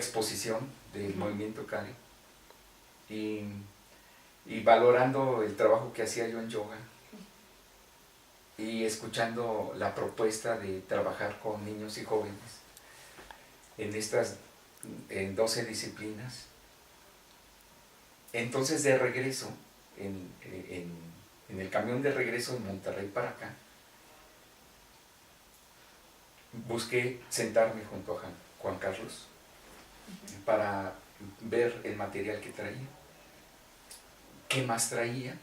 exposición del movimiento Kari y valorando el trabajo que hacía yo en yoga y escuchando la propuesta de trabajar con niños y jóvenes en 12 disciplinas. Entonces de regreso, en el camión de regreso de Monterrey para acá, busqué sentarme junto a Juan Carlos para ver el material que traía, qué más traía,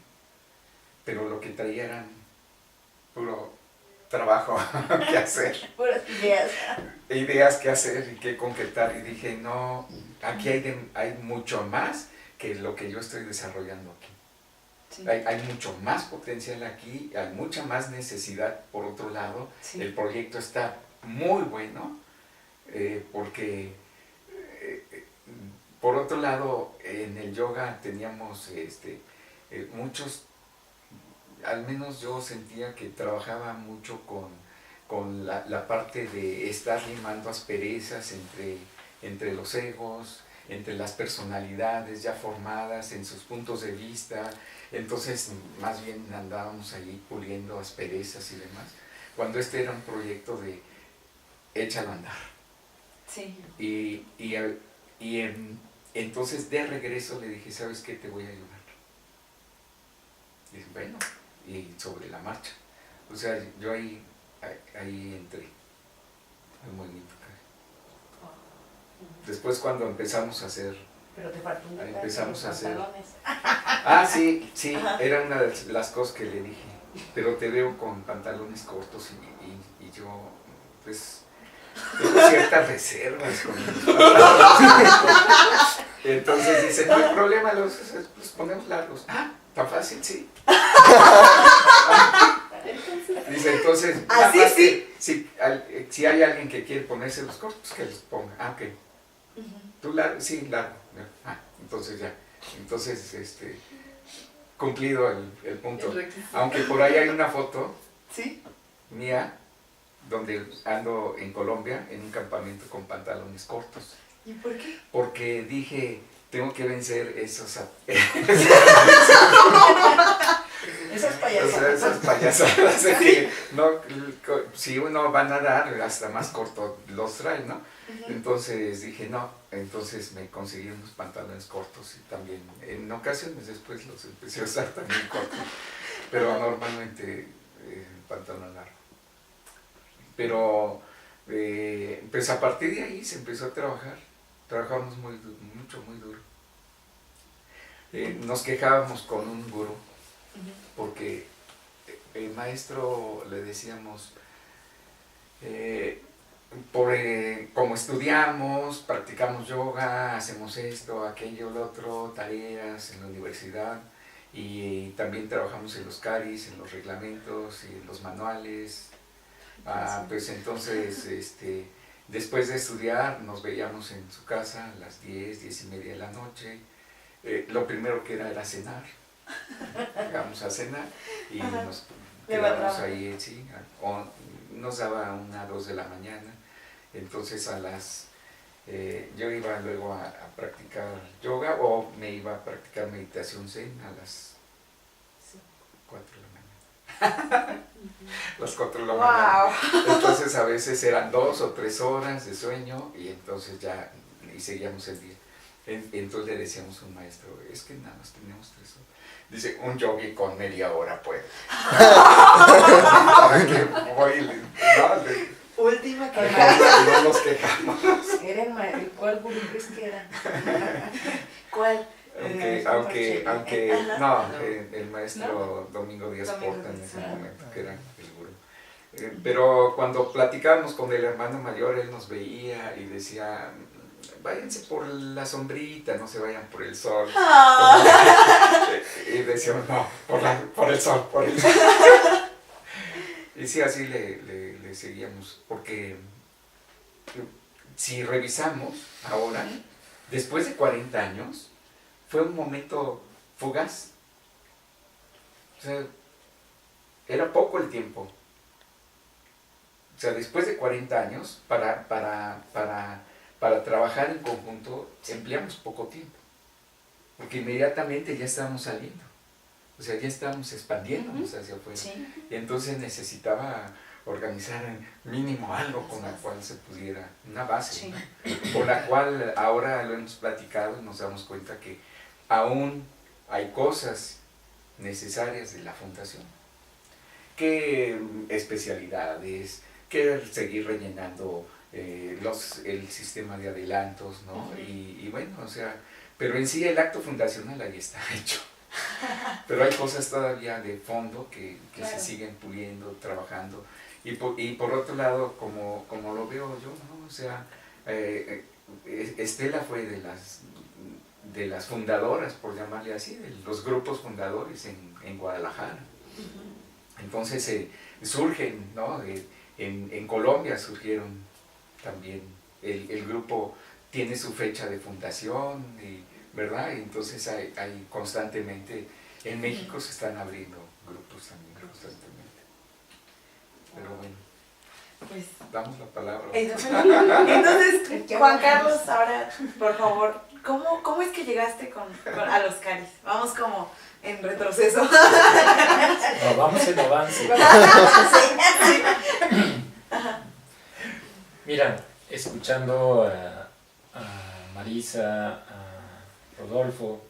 pero lo que traía eran puro trabajo que hacer. Puras ideas. Ideas que hacer y que concretar. Y dije, no, aquí hay mucho más que lo que yo estoy desarrollando aquí. Sí. Hay mucho más potencial aquí, hay mucha más necesidad por otro lado. Sí. El proyecto está muy bueno porque por otro lado en el yoga teníamos muchos, al menos yo sentía que trabajaba mucho con la parte de estar limando asperezas entre los egos, entre las personalidades ya formadas en sus puntos de vista. Entonces más bien andábamos ahí puliendo asperezas y demás, cuando este era un proyecto de échalo a andar. Sí. Entonces de regreso le dije, ¿sabes qué? Te voy a ayudar. Y dije, bueno, y sobre la marcha. O sea, yo ahí entré al movimiento Kari. Después cuando empezamos a hacer... Pero te faltó un detalle, empezamos a hacer... pantalones. Ah, sí, Ajá. era una de las cosas que le dije. Pero te veo con pantalones cortos y yo, pues, tengo ciertas reservas con los pantalones cortos. Entonces dice, no hay problema, los ponemos largos. Ah, tan fácil, sí. Dice, entonces, así nada más sí. que si hay alguien que quiere ponerse los cortos, que los ponga. Ah, ok. ¿Tú largo? Sí, largo. Ah, entonces ya. Entonces, cumplido el punto. Aunque por ahí hay una foto ¿Sí? mía donde ando en Colombia en un campamento con pantalones cortos. ¿Y por qué? Porque dije, tengo que vencer Esas o payasadas. sea, esas payasadas de que no, si uno va a nadar hasta más corto los trae, ¿no? Entonces dije no, entonces me conseguí unos pantalones cortos y también en ocasiones después los empecé a usar también cortos, pero normalmente pantalón largo. Pero pues a partir de ahí se empezó a trabajar, trabajamos muy duro. Nos quejábamos con un gurú porque el maestro le decíamos, como estudiamos, practicamos yoga, hacemos esto, aquello, lo otro, tareas en la universidad y también trabajamos en los CARIs, en los reglamentos y en los manuales. Pues entonces, después de estudiar nos veíamos en su casa a las 10:30 de la noche. Lo primero que era cenar. Llegamos a cenar y nos quedábamos ahí, sí, nos daba 1, 2 de la mañana. Entonces yo iba luego a practicar yoga o me iba a practicar meditación zen a las 4 de la mañana. Las 4 de la mañana. Entonces a veces eran 2 o 3 horas de sueño y entonces ya y seguíamos el día. Entonces le decíamos a un maestro, es que nada más tenemos 3 horas. Dice, un yogi con media hora puede. Última queja. No nos quejamos. ¿Cuál gurú crees que era? ¿Cuál? Aunque no, el maestro Domingo Díaz Porta en ese momento, que era el gurú. Pero cuando platicábamos con el hermano mayor, él nos veía y decía, váyanse por la sombrita, no se vayan por el sol. Y decíamos, no, por el sol. Y sí, así le seguíamos, porque si revisamos ahora, después de 40 años, fue un momento fugaz. O sea, era poco el tiempo. O sea, después de 40 años, para para trabajar en conjunto empleamos poco tiempo, porque inmediatamente ya estábamos saliendo, o sea, ya estábamos expandiéndonos hacia afuera. Sí. Y entonces necesitaba organizar mínimo algo con la cual se pudiera, una base, Sí. ¿no? Con la cual ahora lo hemos platicado y nos damos cuenta que aún hay cosas necesarias de la fundación, que especialidades, que seguir rellenando el sistema de adelantos, ¿no? Y bueno, o sea, pero en sí el acto fundacional ahí está hecho. Pero hay cosas todavía de fondo que Claro. se siguen puliendo, trabajando. Y por otro lado, como lo veo yo, ¿no? O sea, Estela fue de las fundadoras, por llamarle así, de los grupos fundadores en Guadalajara. Entonces surgen, ¿no? En Colombia surgieron también, el grupo tiene su fecha de fundación, ¿verdad? Y entonces hay constantemente, en México se están abriendo grupos también constantemente. Pero bueno, Pues, damos la palabra. entonces, Juan Carlos, ahora, por favor, ¿cómo es que llegaste a los Caris? Vamos como en retroceso. No, vamos en avance. Mira, escuchando a Marisa, a Rodolfo,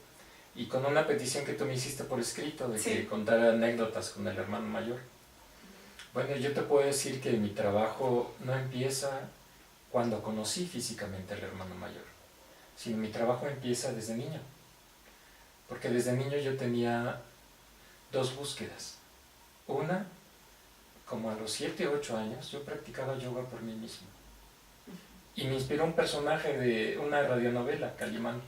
y con una petición que tú me hiciste por escrito de que contara anécdotas con el hermano mayor. Bueno, yo te puedo decir que mi trabajo no empieza cuando conocí físicamente al hermano mayor, sino mi trabajo empieza desde niño. Porque desde niño yo tenía dos búsquedas. Una, como a los 7 o 8 años, yo practicaba yoga por mí mismo. Y me inspiró un personaje de una radionovela, Calimán,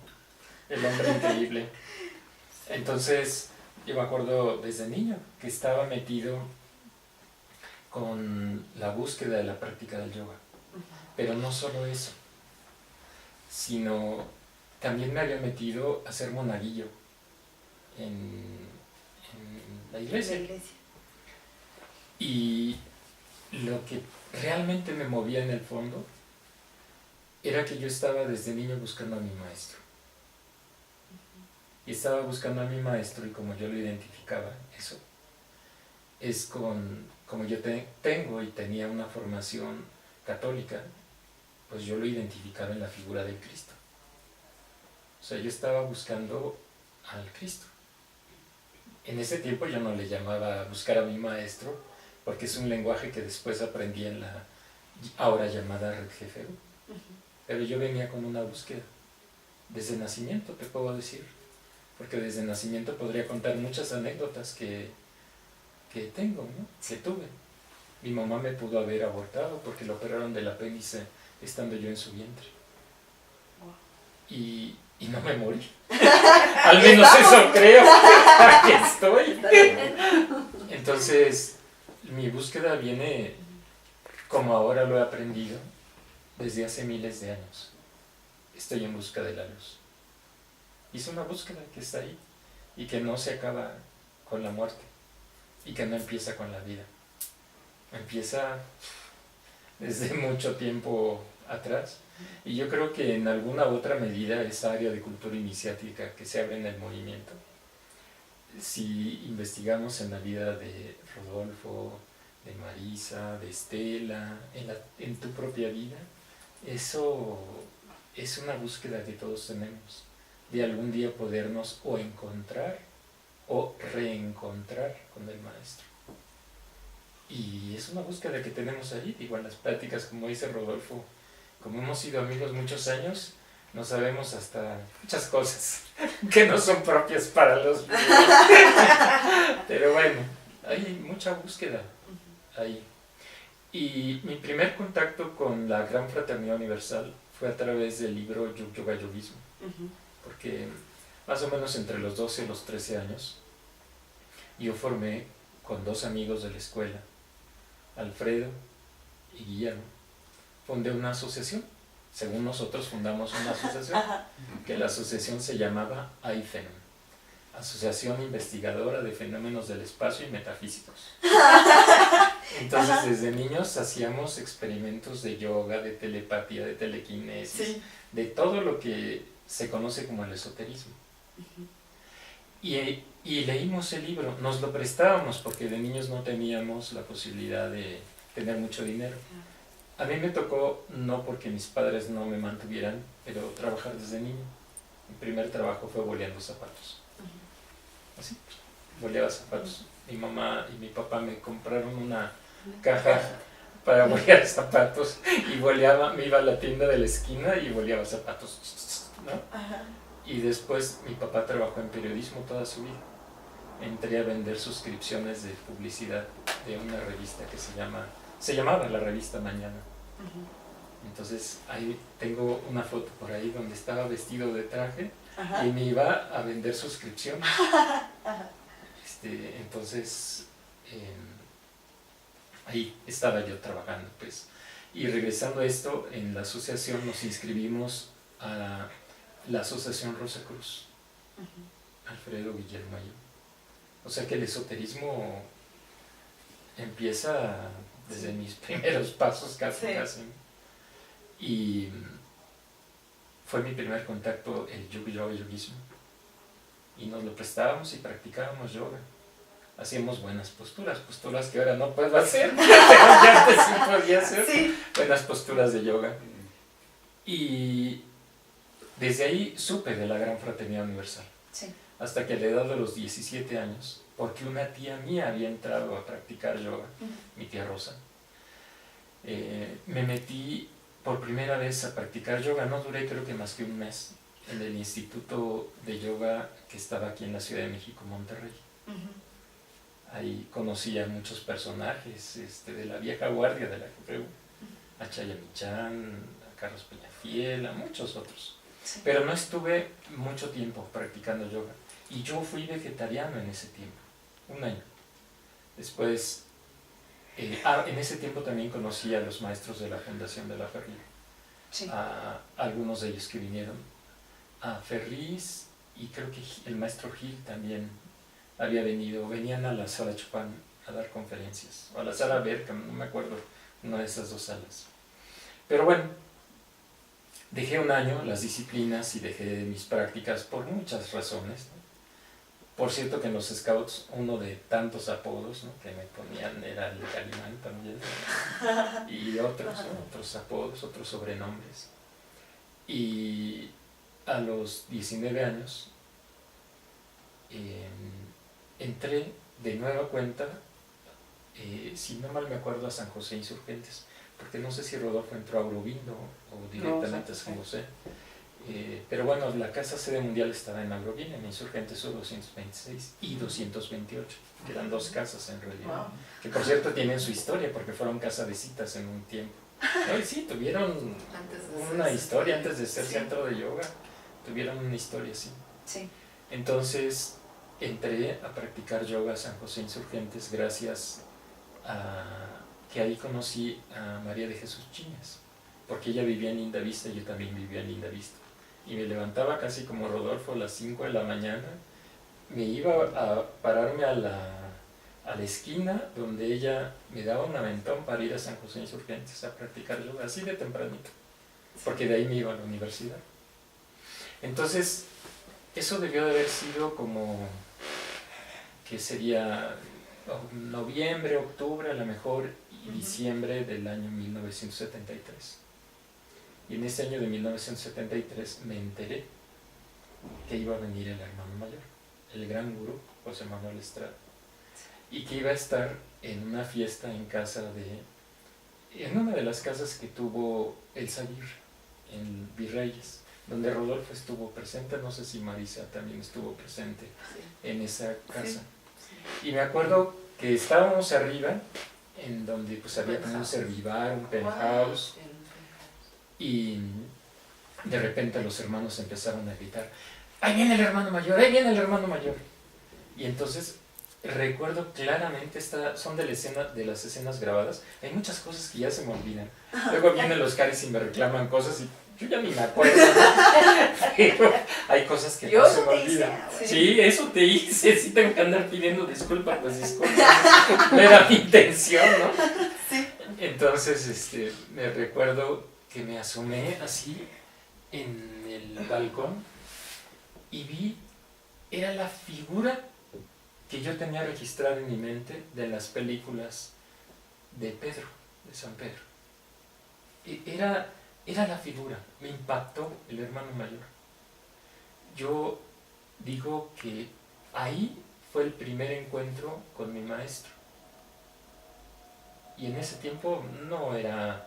el hombre increíble. Entonces, yo me acuerdo desde niño que estaba metido con la búsqueda de la práctica del yoga. Pero no solo eso, sino también me había metido a ser monaguillo en la iglesia. Y lo que realmente me movía en el fondo era que yo estaba desde niño buscando a mi maestro. Y estaba buscando a mi maestro, y como yo lo identificaba, eso es como yo tengo y tenía una formación católica, pues yo lo identificaba en la figura del Cristo. O sea, yo estaba buscando al Cristo. En ese tiempo yo no le llamaba buscar a mi maestro, porque es un lenguaje que después aprendí en la ahora llamada Red GFU. Pero yo venía con una búsqueda. Desde nacimiento, te puedo decir. Porque desde nacimiento podría contar muchas anécdotas que tengo, ¿no? Que tuve. Mi mamá me pudo haber abortado porque lo operaron del apéndice estando yo en su vientre. Y no me morí. Al menos eso creo. Aquí estoy. Entonces, mi búsqueda viene, como ahora lo he aprendido, desde hace miles de años. Estoy en busca de la luz. Y es una búsqueda que está ahí y que no se acaba con la muerte y que no empieza con la vida. Empieza desde mucho tiempo atrás. Y yo creo que en alguna otra medida esa área de cultura iniciática que se abre en el movimiento, si investigamos en la vida de Rodolfo, de Marisa, de Estela, en tu propia vida, eso es una búsqueda que todos tenemos, de algún día podernos o encontrar o reencontrar con el maestro. Y es una búsqueda que tenemos ahí, igual las pláticas, como dice Rodolfo, como hemos sido amigos muchos años, no sabemos hasta muchas cosas que no son propias para los míos. Pero bueno, hay mucha búsqueda ahí. Y mi primer contacto con la Gran Fraternidad Universal fue a través del libro Yoga Yogismo, porque más o menos entre los 12 y los 13 años yo formé con 2 amigos de la escuela, Alfredo y Guillermo, fundé una asociación. Según nosotros fundamos una asociación, que la asociación se llamaba AIFENOM, Asociación Investigadora de Fenómenos del Espacio y Metafísicos. Entonces, Ajá. desde niños hacíamos experimentos de yoga, de telepatía, de telequinesis, Sí. de todo lo que se conoce como el esoterismo. Y leímos el libro, nos lo prestábamos porque de niños no teníamos la posibilidad de tener mucho dinero. A mí me tocó, no porque mis padres no me mantuvieran, pero trabajar desde niño. Mi primer trabajo fue boleando zapatos. Así, boleaba zapatos. Mi mamá y mi papá me compraron una caja para bolear zapatos y boleaba, me iba a la tienda de la esquina y boleaba zapatos, ¿no? Ajá. Y después mi papá trabajó en periodismo toda su vida. Entré a vender suscripciones de publicidad de una revista que se llamaba la revista Mañana. Entonces ahí tengo una foto por ahí donde estaba vestido de traje Ajá. y me iba a vender suscripciones. Entonces ahí estaba yo trabajando, pues. Y regresando a esto, en la asociación nos inscribimos a la Asociación Rosa Cruz, Alfredo Guillermo Ayú. O sea que el esoterismo empieza desde mis primeros pasos casi. Y fue mi primer contacto el yoguismo. Y nos lo prestábamos y practicábamos yoga. Hacíamos buenas posturas que ahora no puedo hacer, pero ya antes sí podía hacer. Sí. Buenas posturas de yoga. Y desde ahí supe de la Gran Fraternidad Universal. Sí. Hasta que a la edad de los 17 años, porque una tía mía había entrado a practicar yoga, mi tía Rosa, me metí por primera vez a practicar yoga. No duré creo que más que un mes en el Instituto de Yoga que estaba aquí en la Ciudad de México, Monterrey. Ahí conocí a muchos personajes de la vieja guardia de la GFU, a Chaya Michan, a Carlos Peñafiel, a muchos otros. Sí. Pero no estuve mucho tiempo practicando yoga. Y yo fui vegetariano en ese tiempo, un año. Después, en ese tiempo también conocí a los maestros de la Fundación de la Ferri. Sí. A algunos de ellos que vinieron. A Ferriz y creo que el maestro Gil también había venido. Venían a la sala Chopin a dar conferencias. O a la sala Berkham, no me acuerdo, una de esas dos salas. Pero bueno, dejé un año las disciplinas y dejé mis prácticas por muchas razones, ¿no? Por cierto que en los scouts uno de tantos apodos, ¿no?, que me ponían era el Calimán también, y otros apodos, otros sobrenombres. Y a los 19 años entré de nueva cuenta, si no mal me acuerdo, a San José Insurgentes, porque no sé si Rodolfo entró a Aurobindo o directamente a San José. Pero bueno, la casa sede mundial estaba en Aurobindo, en Insurgentes U 226 y 228, que eran dos casas en realidad. Wow. Que por cierto tienen su historia, porque fueron casa de citas en un tiempo. No, y sí, tuvieron una historia antes de ser centro de yoga, tuvieron una historia así. Sí. Entonces entré a practicar yoga a San José Insurgentes gracias a que ahí conocí a María de Jesús Chiñas, porque ella vivía en Lindavista y yo también vivía en Lindavista. Y me levantaba casi como Rodolfo a las 5 de la mañana, me iba a pararme a la esquina donde ella me daba un aventón para ir a San José Insurgentes a practicar yoga, así de tempranito, porque de ahí me iba a la universidad. Entonces, eso debió de haber sido como, que sería noviembre, octubre a lo mejor, y diciembre del año 1973. Y en ese año de 1973 me enteré que iba a venir el hermano mayor, el gran gurú José Manuel Estrada, y que iba a estar en una fiesta en una de las casas que tuvo el Aguirre, en Virreyes, donde Rodolfo estuvo presente, no sé si Marisa también estuvo presente en esa casa. Y me acuerdo que estábamos arriba, en donde pues había como un servivar, un penthouse, y de repente los hermanos empezaron a gritar: ¡ahí viene el hermano mayor! ¡ahí viene el hermano mayor! Y entonces recuerdo claramente, son de las escenas grabadas, hay muchas cosas que ya se me olvidan. Luego vienen los caris y me reclaman cosas y Yo ya ni me acuerdo, ¿no? Pero hay cosas que Yo no se eso me te hice, olvidan. güey. Sí, eso te hice, sí tengo que andar pidiendo disculpas, pues disculpas. No era mi intención, ¿no? Sí. Entonces, me recuerdo que me asomé así en el balcón y vi, era la figura que yo tenía registrada en mi mente de las películas de Pedro, de San Pedro. Era la figura, me impactó el hermano mayor. Yo digo que ahí fue el primer encuentro con mi maestro. Y en ese tiempo no era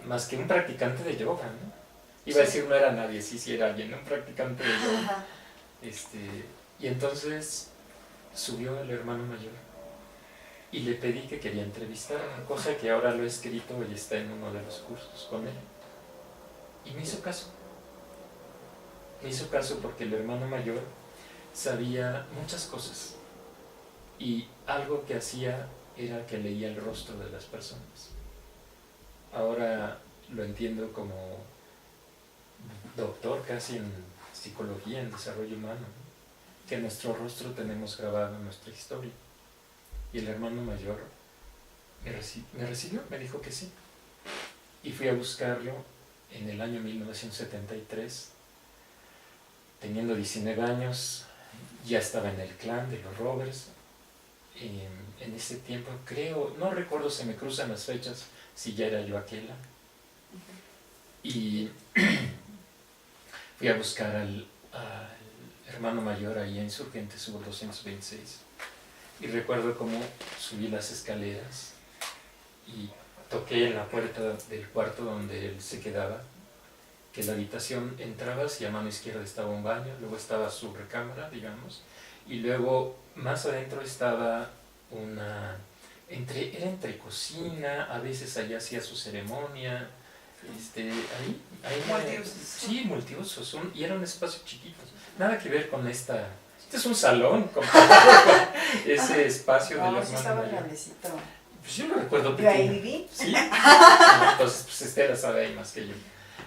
más que un practicante de yoga, ¿no? Iba a decir no era nadie, sí era alguien, un practicante de yoga. Ajá. Y entonces subió el hermano mayor y le pedí que quería entrevistarme, cosa que ahora lo he escrito y está en uno de los cursos con él. Y me hizo caso. Me hizo caso porque el hermano mayor sabía muchas cosas y algo que hacía era que leía el rostro de las personas. Ahora lo entiendo como doctor casi en psicología, en desarrollo humano, ¿no? Que nuestro rostro tenemos grabado en nuestra historia. Y el hermano mayor me recibió, me dijo que sí. Y fui a buscarlo en el año 1973, teniendo 19 años, ya estaba en el clan de los Roberts. En ese tiempo, creo, no recuerdo, se me cruzan las fechas, si ya era yo aquella. Y fui a buscar al hermano mayor ahí en Insurgentes, Sur 226. Y recuerdo cómo subí las escaleras y toqué en la puerta del cuarto donde él se quedaba, que la habitación entrabas y a mano izquierda estaba un baño, luego estaba su recámara, digamos, y luego más adentro estaba era entre cocina, a veces allá hacía su ceremonia, ahí Multiusos. sí, multiusos, y era un espacio chiquito, nada que ver con este es un salón comparado con ese espacio del No, sí hermano estaba mayor. grandecito. Pues yo lo recuerdo Yo ahí pequeño. viví. ¿Sí? No, entonces, pues Estela sabe ahí más que yo.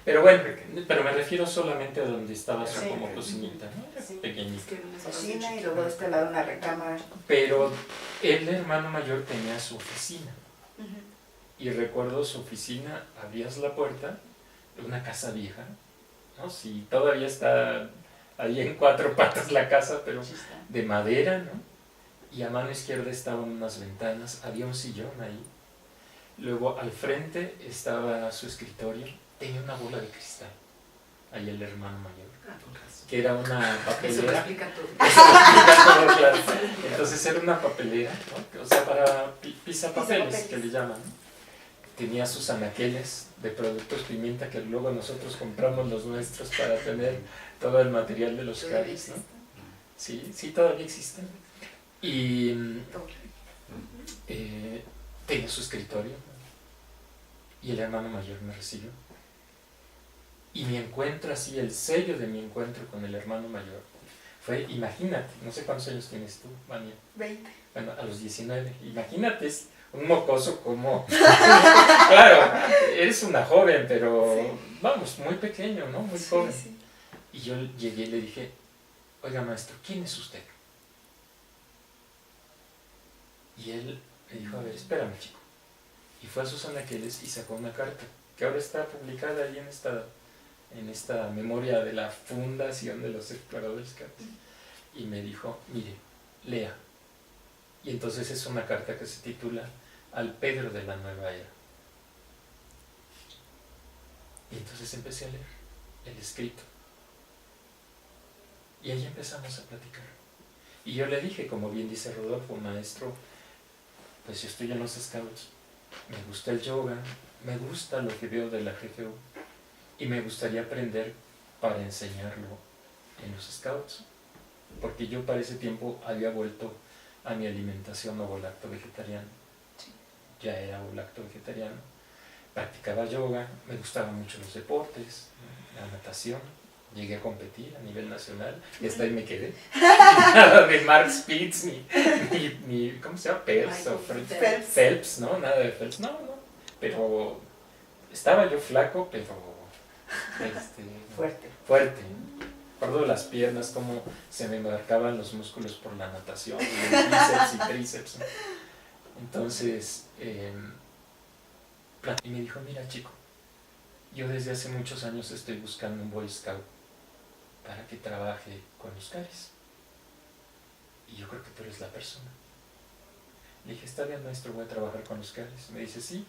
Pero bueno, pero me refiero solamente a donde estaba su Sí. como cocinita, ¿no? Era Sí. pequeñita. Cocina y luego de este lado una recámara. Pero el hermano mayor tenía su oficina. Ujú. Y recuerdo su oficina, abrías la puerta, una casa vieja, ¿no? Sí, todavía está ahí en 4 patas la casa, pero Sí está. de madera, ¿no? Y a mano izquierda estaban unas ventanas, había un sillón ahí. Luego al frente estaba su escritorio, tenía una bola de cristal, ahí el hermano mayor, que era una Eso lo papelera. explica todo. Eso lo explica todo, claro. Entonces era una papelera, ¿no? O sea, para pisapapeles, que le llaman, ¿no? Tenía sus anaqueles de productos pimienta, que luego nosotros compramos los nuestros para tener todo el material de los Todavía caris, ¿no? existe. Sí, todavía existen. Y tenía su escritorio y el hermano mayor me recibió. Y mi encuentro así, el sello de mi encuentro con el hermano mayor fue, imagínate, no sé cuántos años tienes tú, Mania. 20. Bueno, a los 19, imagínate, es un mocoso como... Claro, eres una joven, pero Sí. vamos, muy pequeño, ¿no? Muy joven. Sí. Y yo llegué y le dije, oiga maestro, ¿quién es usted? Y él me dijo, a ver, espérame chico. Y fue a sus anaqueles y sacó una carta, que ahora está publicada ahí en esta memoria de la Fundación de los Exploradores Caris. Y me dijo, mire, lea. Y entonces es una carta que se titula Al Pedro de la Nueva Era. Y entonces empecé a leer el escrito. Y ahí empezamos a platicar. Y yo le dije, como bien dice Rodolfo, maestro, pues yo estoy en los Scouts, me gusta el yoga, me gusta lo que veo de la GFU y me gustaría aprender para enseñarlo en los Scouts. Porque yo para ese tiempo había vuelto a mi alimentación ovo-lacto vegetariana. Ya era ovo-lacto vegetariano. Practicaba yoga, me gustaban mucho los deportes, la natación. Llegué a competir a nivel nacional y hasta ahí me quedé. Nada de Mark Spitz, ni ¿cómo se llama? Phelps o Phelps, ¿no? Nada de Phelps, no. Pero estaba yo flaco, pero Fuerte. fuerte. Recuerdo las piernas, cómo se me marcaban los músculos por la natación, y el bíceps y tríceps, ¿no? Entonces, y me dijo, mira chico, yo desde hace muchos años estoy buscando un Boy Scout para que trabaje con los caris. Y yo creo que tú eres la persona. Le dije, está bien maestro, voy a trabajar con los caris. Me dice, sí.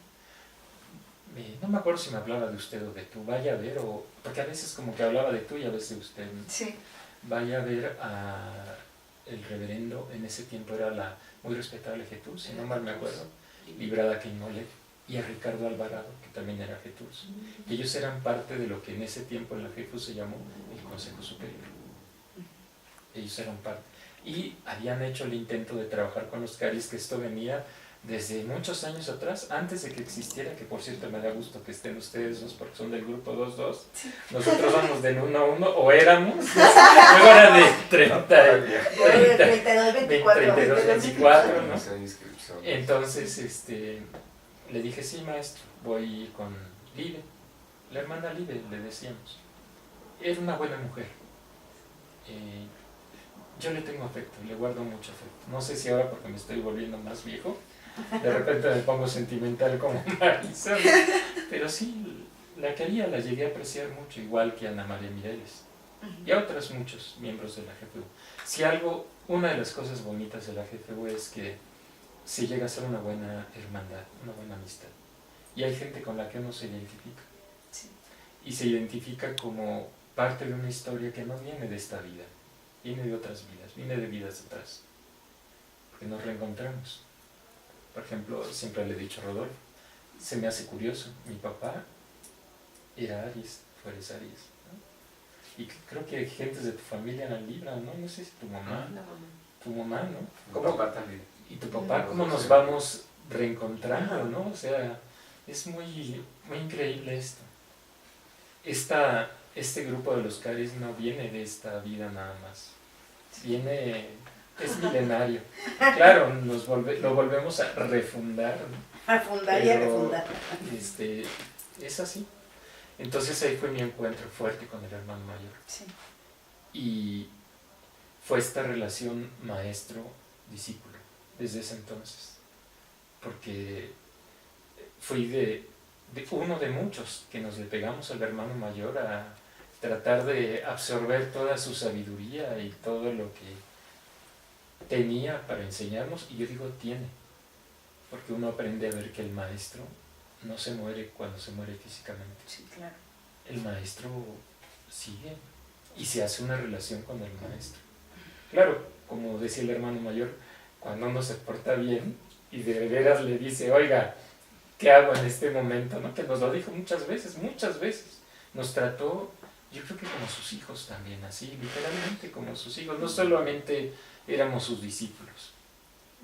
No me acuerdo si me hablaba de usted o de tú, vaya a ver, o porque a veces como que hablaba de tú y a veces de usted. Sí. Vaya a ver a el reverendo, en ese tiempo era la muy respetable Jesús, si no mal me acuerdo, Librada Queimole, y a Ricardo Alvarado, que también era Jesús. Ellos eran parte de lo que en ese tiempo en la Jesús se llamó el Consejo Superior. Ellos eran parte. Y habían hecho el intento de trabajar con los caris, que esto venía desde muchos años atrás, antes de que existiera, que por cierto me da gusto que estén ustedes dos, porque son del grupo 2-2. Sí. Nosotros somos del 1-1, o éramos, luego era de 32-24, ¿no? Entonces, le dije, sí maestro, voy con Libe, la hermana Libe, le decíamos. Era una buena mujer. Yo le tengo afecto, le guardo mucho afecto. No sé si ahora porque me estoy volviendo más viejo, de repente me pongo sentimental como Marisa, pero sí, la quería, la llegué a apreciar mucho, igual que Ana María Mireles y a otros muchos miembros de la GFU. Si algo, una de las cosas bonitas de la GFU es que se llega a ser una buena hermandad, una buena amistad, y hay gente con la que uno se identifica, sí. Y se identifica como parte de una historia que no viene de esta vida, viene de otras vidas, viene de vidas atrás, porque nos reencontramos. Por ejemplo, siempre le he dicho a Rodolfo, se me hace curioso, mi papá era Aries, tú eres Aries, ¿no? Y creo que gentes de tu familia eran Libra, ¿no? No sé si tu mamá, ¿no? Tu papá también. Y tu papá, ¿cómo nos vamos reencontrando, ¿no? O sea, es muy, muy increíble esto. Este grupo de los caris no viene de esta vida nada más, es milenario. Claro, lo volvemos a refundar, ¿no? A fundar y a refundar. Es así. Entonces ahí fue mi encuentro fuerte con el hermano mayor. Sí. Y fue esta relación maestro-discípulo desde ese entonces. Porque fui de uno de muchos que nos le pegamos al hermano mayor a tratar de absorber toda su sabiduría y todo lo que tenía para enseñarnos, y yo digo tiene, porque uno aprende a ver que el maestro no se muere cuando se muere físicamente. Sí, claro. El maestro sigue y se hace una relación con el maestro. Claro, como decía el hermano mayor, cuando uno se porta bien y de veras le dice, oiga, ¿qué hago en este momento? ¿No? Que nos lo dijo muchas veces, nos trató, yo creo que como sus hijos también, así, literalmente como sus hijos, no solamente éramos sus discípulos.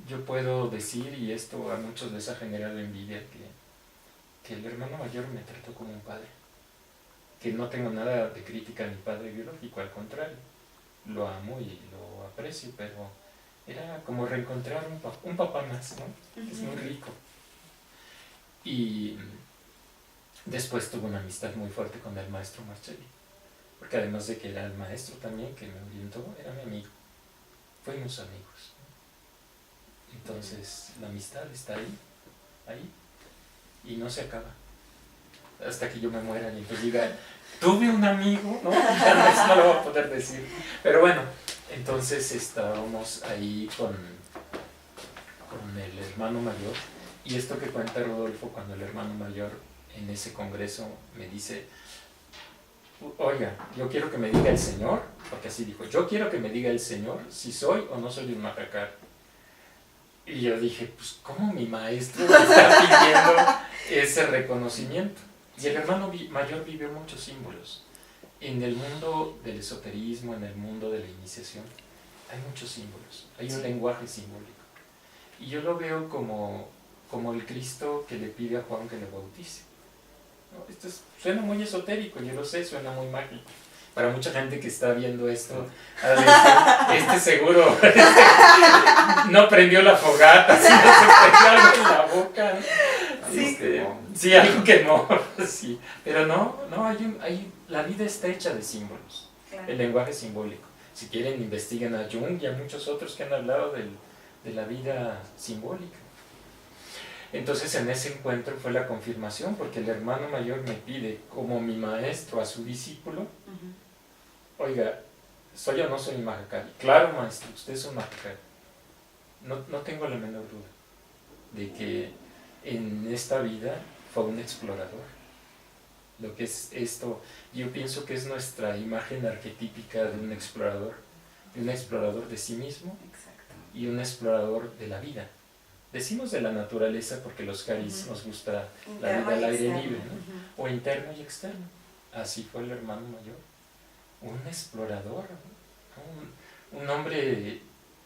Yo puedo decir, y esto a muchos les ha generado envidia, que el hermano mayor me trató como un padre, que no tengo nada de crítica a mi padre biológico, al contrario, lo amo y lo aprecio, pero era como reencontrar un papá más, ¿no? Es muy rico. Y después tuve una amistad muy fuerte con el maestro Marcelli, porque además de que era el maestro también que me orientó, era mi amigo. Fuimos amigos. Entonces la amistad está ahí, y no se acaba. Hasta que yo me muera y entonces diga, tuve un amigo, ¿no? Ya no lo voy a poder decir. Pero bueno, entonces estábamos ahí con el hermano mayor. Y esto que cuenta Rodolfo, cuando el hermano mayor en ese congreso me dice, oiga, yo quiero que me diga el Señor, porque así dijo, yo quiero que me diga el Señor si soy o no soy un macacar. Y yo dije, pues ¿cómo mi maestro me está pidiendo ese reconocimiento? Y el hermano mayor vivió muchos símbolos. En el mundo del esoterismo, en el mundo de la iniciación, hay muchos símbolos, hay un lenguaje simbólico. Y yo lo veo como el Cristo que le pide a Juan que le bautice. ¿No? Esto suena muy esotérico, yo lo sé, suena muy mágico. Para mucha gente que está viendo esto, seguro no prendió la fogata, sino se prendió algo en la boca. Sí. Sí, algo que no, sí. Pero no, la vida está hecha de símbolos, Claro. el lenguaje simbólico. Si quieren, investiguen a Jung y a muchos otros que han hablado de la vida simbólica. Entonces, en ese encuentro fue la confirmación, porque el hermano mayor me pide, como mi maestro, a su discípulo, oiga, ¿soy o no soy Mahakali? Claro, maestro, usted es un Mahakali. No tengo la menor duda de que en esta vida fue un explorador. Lo que es esto, yo pienso que es nuestra imagen arquetípica de un explorador de sí mismo. Exacto. Y un explorador de la vida. Decimos de la naturaleza porque los caris nos gusta la vida al aire libre, ¿no? O interno y externo. Así fue el hermano mayor. Un explorador, ¿no? Un hombre,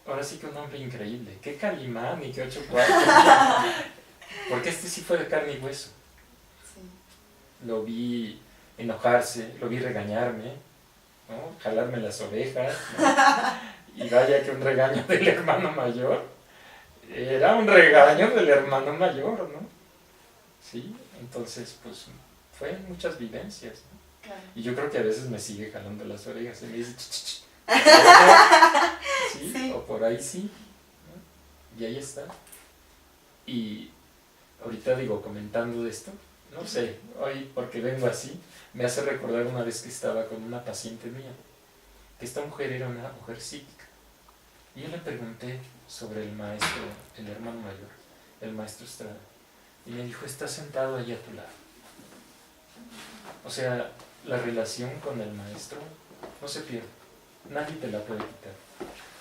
ahora sí que un hombre increíble. Qué Calimán y qué 8 cuartos. Porque este sí fue de carne y hueso. Sí. Lo vi enojarse, lo vi regañarme, ¿no? Jalarme las orejas, ¿no? Y vaya que un regaño del hermano mayor. Era un regaño del hermano mayor, ¿no? Sí, entonces pues fue muchas vivencias, ¿no? Claro. Y yo creo que a veces me sigue jalando las orejas y me dice, ch. ¿Sí? Sí. O por ahí sí, ¿no? Y ahí está. Y ahorita digo, comentando de esto, no sé, hoy porque vengo así, me hace recordar una vez que estaba con una paciente mía, que esta mujer era una mujer psíquica. Y yo le pregunté sobre el maestro, el hermano mayor, el maestro Estrada, y me dijo, está sentado ahí a tu lado. O sea, la relación con el maestro no se pierde, nadie te la puede quitar.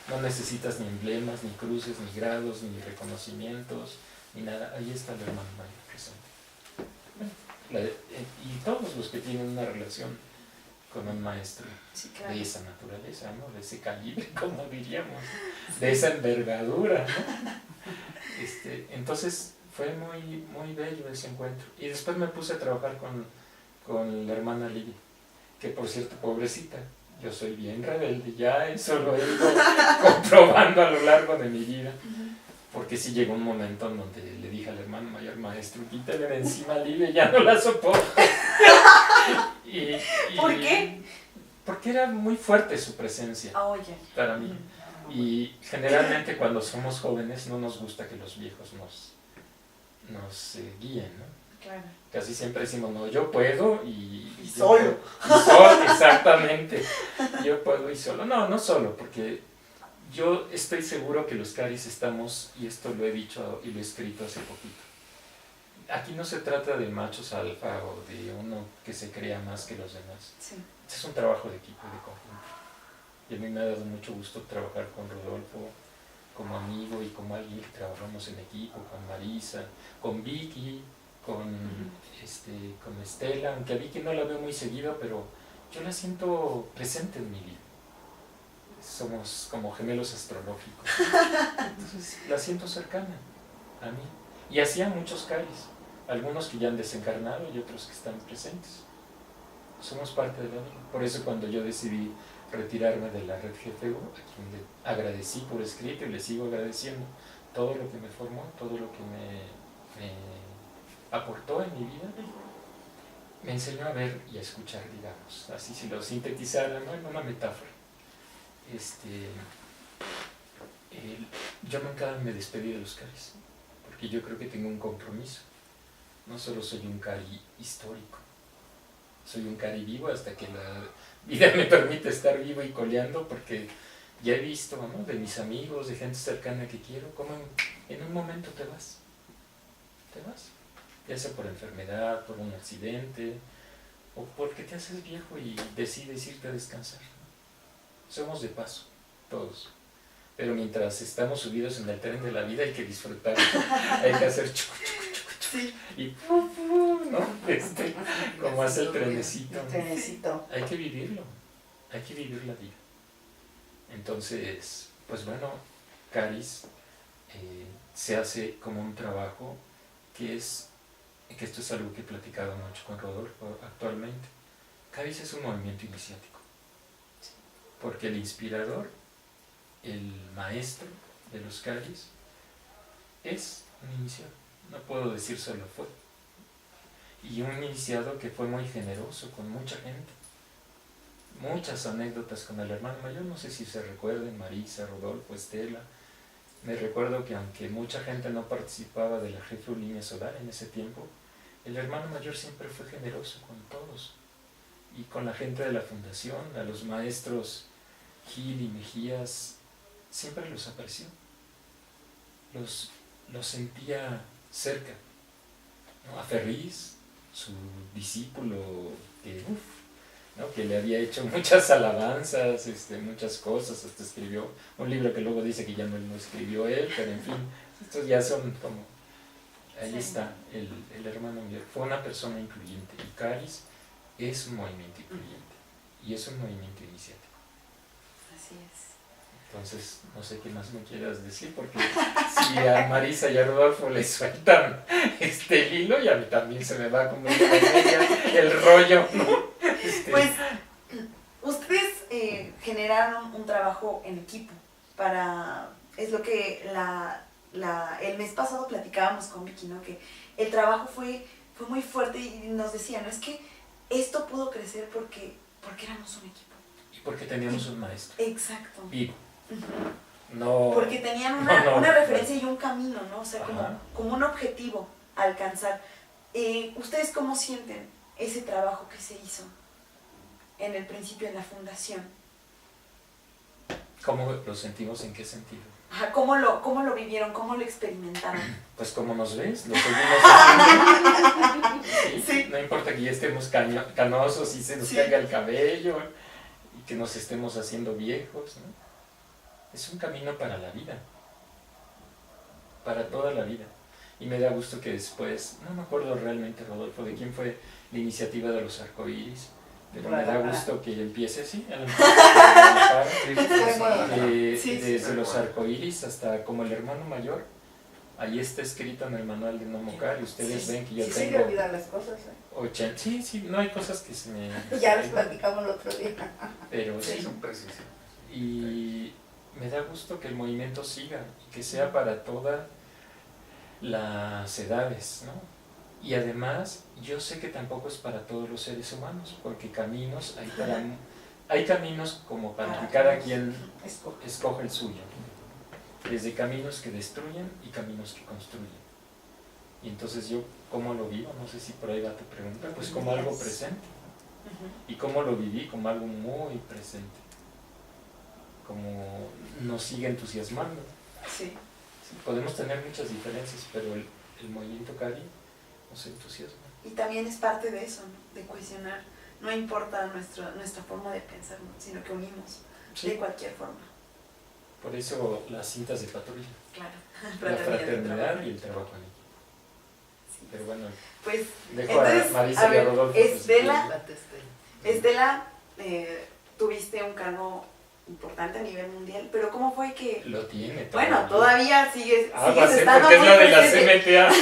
No necesitas ni emblemas, ni cruces, ni grados, ni reconocimientos, ni nada. Ahí está el hermano mayor presente. Y todos los que tienen una relación con un maestro, Sí, claro. de esa naturaleza, ¿no? De ese calibre, como diríamos, de esa envergadura, ¿no? Entonces fue muy, muy bello ese encuentro. Y después me puse a trabajar con la hermana Lidia, que por cierto, pobrecita, yo soy bien rebelde, ya eso lo he ido comprobando a lo largo de mi vida, porque sí llegó un momento en donde le dije al hermano mayor, maestro, quítale de encima a Lidia, ya no la soporto. ¿Por qué? Porque era muy fuerte su presencia Oye. para mí. Y generalmente cuando somos jóvenes no nos gusta que los viejos nos guíen, ¿no? Claro. Casi siempre decimos, no, yo puedo y solo. Solo, exactamente. Yo puedo y solo. No solo, porque yo estoy seguro que los caris estamos, y esto lo he dicho y lo he escrito hace poquito, aquí no se trata de machos alfa o de uno que se crea más que los demás. Sí. Este es un trabajo de equipo, de conjunto. Y a mí me ha dado mucho gusto trabajar con Rodolfo como amigo y como alguien que trabajamos en equipo, con Marisa, con Vicky, con Estela, aunque a Vicky no la veo muy seguido, pero yo la siento presente en mi vida. Somos como gemelos astrológicos. Entonces la siento cercana a mí. Y así a muchos caris, algunos que ya han desencarnado y otros que están presentes. Somos parte de la vida. Por eso cuando yo decidí retirarme de la red GFU, a quien le agradecí por escrito y le sigo agradeciendo todo lo que me formó, todo lo que me aportó en mi vida, me enseñó a ver y a escuchar, digamos, así si lo sintetizara, ¿no? En una metáfora. Yo nunca me despedí de los caris, porque yo creo que tengo un compromiso. No solo soy un cari histórico, soy un cari vivo hasta que la vida me permite estar vivo y coleando, porque ya he visto, ¿no? De mis amigos, de gente cercana que quiero, como en un momento te vas, ya sea por enfermedad, por un accidente, o porque te haces viejo y decides irte a descansar, ¿no? Somos de paso, todos. Pero mientras estamos subidos en el tren de la vida hay que disfrutar, hay que hacer chucu, chucu, chucu, chucu, Sí. y ¿no? Como hace el trenecito, ¿no? Trenecito. Hay que vivirlo, hay que vivir la vida. Entonces, pues bueno, Caris se hace como un trabajo que esto es algo que he platicado mucho con Rodolfo actualmente. Caris es un movimiento iniciático, porque el inspirador, el maestro de los Caris, es un iniciado. No puedo decir solo fue, y un iniciado que fue muy generoso con mucha gente. Muchas anécdotas con el hermano mayor, no sé si se recuerden, Marisa, Rodolfo, Estela. Me recuerdo que aunque mucha gente no participaba de la Jefe Línea Solar en ese tiempo, el hermano mayor siempre fue generoso con todos y con la gente de la fundación, a los maestros Gil y Mejías, siempre los apreció, los sentía cerca, ¿no? A Ferriz, su discípulo, que le había hecho muchas alabanzas, muchas cosas, hasta escribió un libro que luego dice que ya no escribió él, pero en fin, estos ya son como, ahí está, el hermano mayor, fue una persona incluyente, y Caris es un movimiento incluyente, y es un movimiento iniciático. Así es. Entonces, no sé qué más me quieras decir, porque si a Marisa y a Rodolfo les sueltan el hilo, y a mí también se me va como el rollo, ¿no? Pues, ustedes generaron un trabajo en equipo es lo que el mes pasado platicábamos con Vicky, ¿no? Que el trabajo fue muy fuerte y nos decía, ¿no? Es que esto pudo crecer porque éramos un equipo. Y porque teníamos un maestro. Exacto. Vivo. No, porque tenían una referencia y un camino, ¿no? O sea, como un objetivo a alcanzar. ¿Ustedes cómo sienten ese trabajo que se hizo en el principio en la fundación? ¿Cómo lo sentimos? ¿En qué sentido? Ajá, ¿cómo lo vivieron? ¿Cómo lo experimentaron? Pues como nos ves, lo seguimos haciendo. Sí. No importa que ya estemos canosos y se nos caiga el cabello y que nos estemos haciendo viejos, ¿no? Es un camino para la vida, para toda la vida. Y me da gusto que después, no me acuerdo realmente, Rodolfo, de quién fue la iniciativa de los arcoíris, pero me da gusto que empiece así, desde los arcoíris hasta como el hermano mayor. Ahí está escrito en el manual de Nomocar, y ustedes ven que yo tengo... Sí, se olvidan las cosas, 80, sí, no hay cosas que se me... Ya les platicamos el otro día. Pero sí, son precisas. y me da gusto que el movimiento siga, que sea para todas las edades, ¿no? Y además, yo sé que tampoco es para todos los seres humanos, porque caminos hay caminos como para que cada quien escoge el suyo, desde caminos que destruyen y caminos que construyen. Y entonces yo, ¿cómo lo vivo? No sé si por ahí va tu pregunta, pues como algo presente. Y cómo lo viví, como algo muy presente. Como nos sigue entusiasmando. Sí. Sí, podemos tener muchas diferencias, pero el movimiento Cari nos entusiasma. Y también es parte de eso, ¿no? De cohesionar. No importa nuestra forma de pensar, ¿no? Sino que unimos de cualquier forma. Por eso las cintas de patrulla. Claro. La fraternidad y el trabajo en equipo. Sí. Pero bueno, pues dejo entonces, a Marisa y a Rodolfo. Estela, tuviste un cargo importante a nivel mundial, pero ¿cómo fue que...? Lo tiene. Bueno, todavía sigues estando porque es la de la CMTA.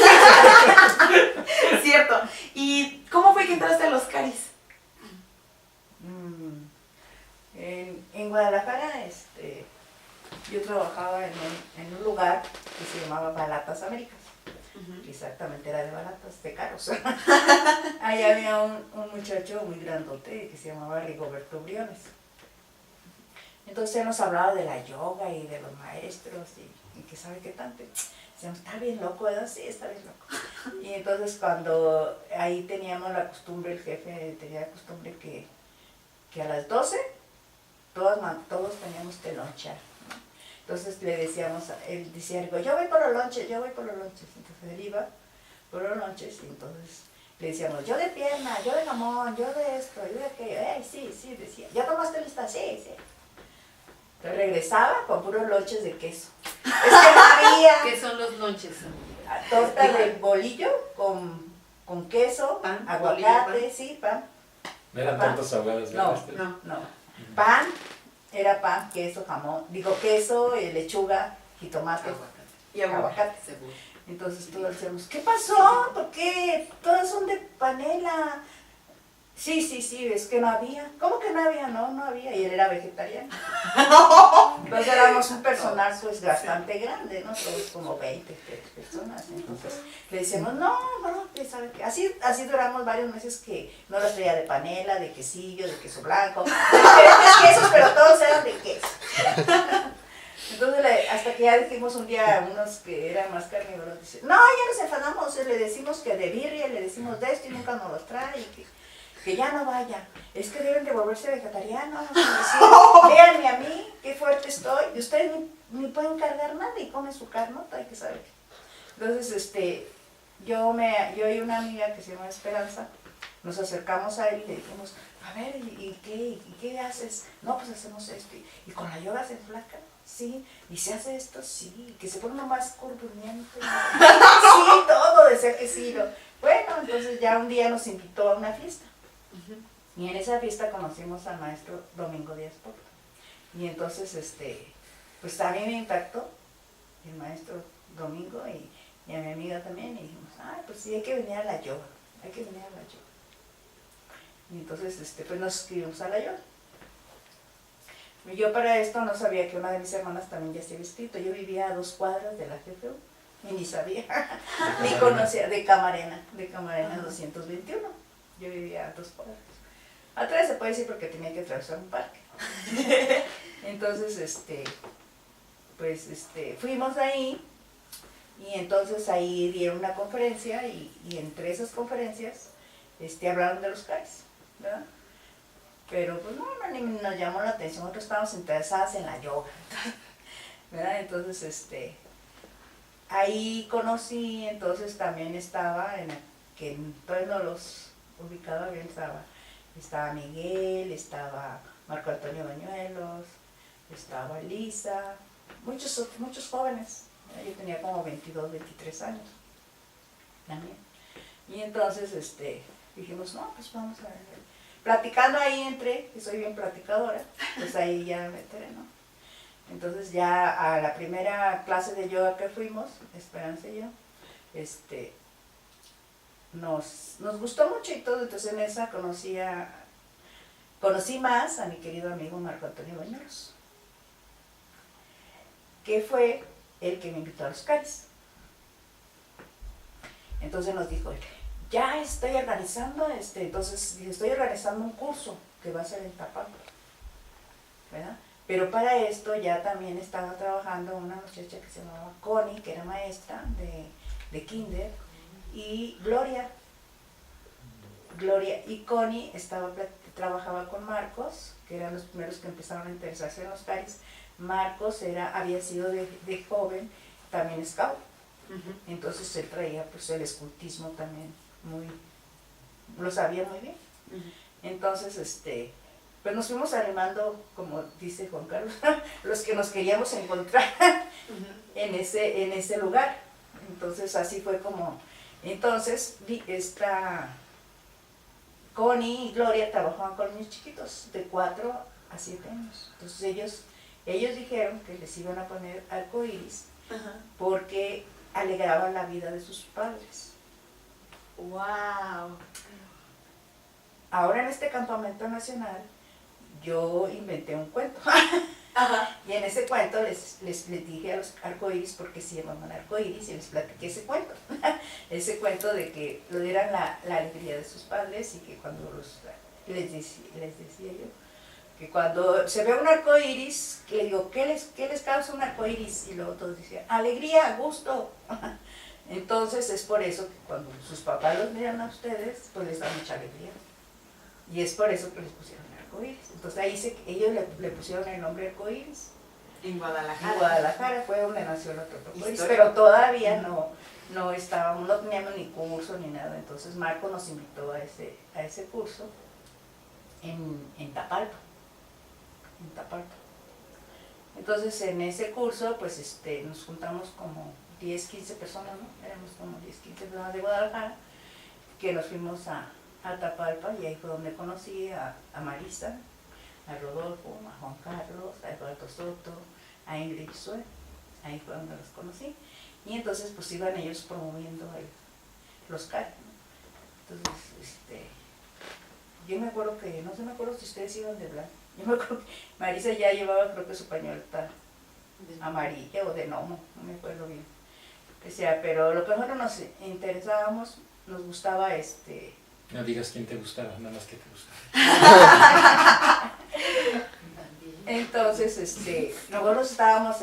Cierto. ¿Y cómo fue que entraste a los Caris? En Guadalajara, yo trabajaba en un lugar que se llamaba Balatas Américas. Exactamente, era de balatas, de carros. Ahí había un muchacho muy grandote que se llamaba Rigoberto Briones. Entonces él nos hablaba de la yoga y de los maestros y que sabe qué tanto. Decíamos, está bien loco, ¿verdad? Sí, está bien loco. Y entonces cuando ahí teníamos la costumbre, el jefe tenía la costumbre que a las 12 todos teníamos que lonchar. Entonces le decíamos, él decía algo, yo voy por los lonches. Entonces él iba por los lonches y entonces le decíamos, yo de pierna, yo de jamón, yo de esto, yo de aquello. Sí, decía, ¿ya tomaste lista? Sí. Entonces regresaba con puros lonches de queso. Es que no había... ¿Qué son los lonches? Torta de bolillo con queso, pan, aguacate, bolillo, sí, pan. No eran tantos ahogados, ¿verdad? No. Pan, era pan, queso, jamón, queso, lechuga, jitomate Y aguacate. Seguro. Entonces todos decíamos, ¿qué pasó? ¿Por qué? Todos son de panela. Sí, es que no había. ¿Cómo que no había? No había. Y él era vegetariano. Entonces éramos un personal bastante grande, ¿no? Todos como 20 personas. Entonces le decíamos, no, que sabe que así duramos varios meses que no las traía de panela, de quesillo, de queso blanco, de diferentes quesos, pero todos eran de queso. Entonces hasta que ya dijimos un día unos que eran más carnívoros, dicen, no, ya nos enfadamos, le decimos que de birria, le decimos de esto y nunca nos los trae, y que ya no vaya, es que deben de volverse vegetarianos, véanme a mí, qué fuerte estoy, y ustedes ni pueden cargar nada y comen su carnota, hay que saber. Entonces, yo y una amiga que se llama Esperanza, nos acercamos a él y le dijimos, a ver, ¿y qué haces? No, pues hacemos esto, y con la yoga se flaca, sí, y se hace esto, sí, que se pone uno más corpulento, sí, todo decía que sí. Bueno, entonces ya un día nos invitó a una fiesta. Y en esa fiesta conocimos al maestro Domingo Díaz Porto. Y entonces, pues a mí me impactó el maestro Domingo y a mi amiga también. Y dijimos, pues sí, hay que venir a la yoga, hay que venir a la yoga. Y entonces, pues nos inscribimos a la yoga. Y yo para esto no sabía que una de mis hermanas también ya se había inscrito. Yo vivía a 2 cuadras de la GFU y ni sabía, ni conocía, de Camarena 221. Yo vivía a 2 cuadras. Atrás se puede decir porque tenía que atravesar un parque. Entonces, fuimos ahí y entonces ahí dieron una conferencia y entre esas conferencias hablaron de los CARIs, ¿verdad? Pero pues no, ni nos llamó la atención, nosotros estábamos interesadas en la yoga, ¿verdad? Entonces, ahí conocí, entonces también estaba, que todavía no los ubicaba bien, estaba Miguel, estaba Marco Antonio Bañuelos, estaba Elisa, muchos jóvenes, yo tenía como 22, 23 años también. Y entonces dijimos, no, pues vamos a ver. Platicando ahí que soy bien platicadora, pues ahí ya me enteré, ¿no? Entonces ya a la primera clase de yoga que fuimos, Esperanza y yo, nos gustó mucho y todo, entonces en esa conocí más a mi querido amigo Marco Antonio Bañuelos, que fue el que me invitó a los CARIs. Entonces nos dijo, ya estoy organizando, estoy organizando un curso que va a ser en Tapalpa, ¿verdad? Pero para esto ya también estaba trabajando una muchacha que se llamaba Connie, que era maestra de kinder, y Gloria y Connie trabajaba con Marcos, que eran los primeros que empezaron a interesarse en los CARIs. Marcos había sido de joven también scout, entonces él traía pues el escultismo también lo sabía muy bien. Entonces pues nos fuimos animando, como dice Juan Carlos, los que nos queríamos encontrar en ese lugar. Entonces así fue como, entonces esta Connie y Gloria trabajaban con niños chiquitos de 4 a 7 años. Entonces ellos dijeron que les iban a poner arcoíris porque alegraban la vida de sus padres. ¡Wow! Ahora en este campamento nacional yo inventé un cuento. Y en ese cuento les dije a los arcoíris porque se llamaban arcoíris y les platiqué ese cuento. Ese cuento de que lo dieran la alegría de sus padres y que cuando les decía yo, que cuando se ve un arcoíris, le digo, ¿qué les causa un arcoíris? Y luego todos decían, alegría, gusto. Entonces es por eso que cuando sus papás los miran a ustedes, pues les da mucha alegría. Y es por eso que les pusieron arcoíris. Entonces ahí ellos le pusieron el nombre arcoíris. En Guadalajara. En Guadalajara fue donde nació el otro arcoíris, pero todavía no teníamos ni curso ni nada. Entonces Marco nos invitó a ese curso en Tapalpa. Entonces en ese curso pues nos juntamos como 10, 15 personas, ¿no? Éramos como 10, 15 personas de Guadalajara que nos fuimos a Tapalpa y ahí fue donde conocí a Marisa, a Rodolfo, a Juan Carlos, a Eduardo Soto, a Ingrid Sue. Ahí fue donde los conocí. Y entonces pues iban ellos promoviendo los CARIs, ¿no? Entonces, yo me acuerdo que, no sé, me acuerdo si ustedes iban de blanco. Yo me acuerdo que Marisa ya llevaba, creo que su pañoleta amarilla o de gnomo, no me acuerdo bien. O sea, pero lo que nosotros nos interesábamos nos gustaba No digas quién te gustaba, nada más que te gustaba. entonces nosotros estábamos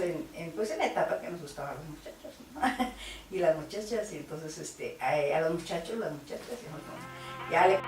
pues en la etapa que nos gustaban los muchachos, ¿no? Y las muchachas, y entonces a los muchachos, las muchachas, y nosotros, ya le